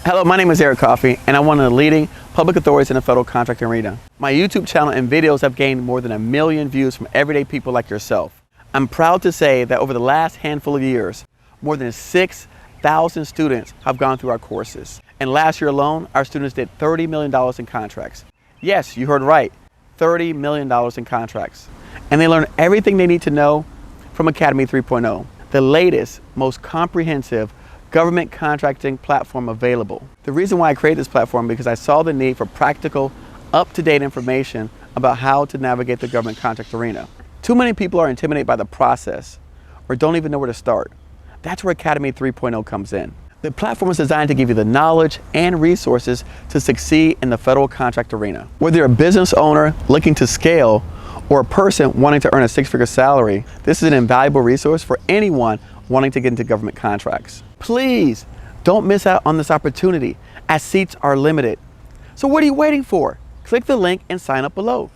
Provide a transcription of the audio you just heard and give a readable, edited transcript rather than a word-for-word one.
Hello, my name is Coffie, and I'm one of the leading public authorities in the federal contracting arena. My YouTube channel and videos have gained more than 1 million views from everyday people like yourself. I'm proud to say that over the last handful of years, more than 6,000 students have gone through our courses. And last year alone, our students did $30 million in contracts. Yes, you heard right, $30 million in contracts. And they learned everything they need to know from Academy 3.0, the latest, most comprehensive government contracting platform available. The reason why I created this platform because I saw the need for practical, up-to-date information about how to navigate the government contract arena. Too many people are intimidated by the process or don't even know where to start. That's where Academy 3.0 comes in. The platform is designed to give you the knowledge and resources to succeed in the federal contract arena. Whether you're a business owner looking to scale or a person wanting to earn a six-figure salary, this is an invaluable resource for anyone wanting to get into government contracts. Please don't miss out on this opportunity as seats are limited. So what are you waiting for? Click the link and sign up below.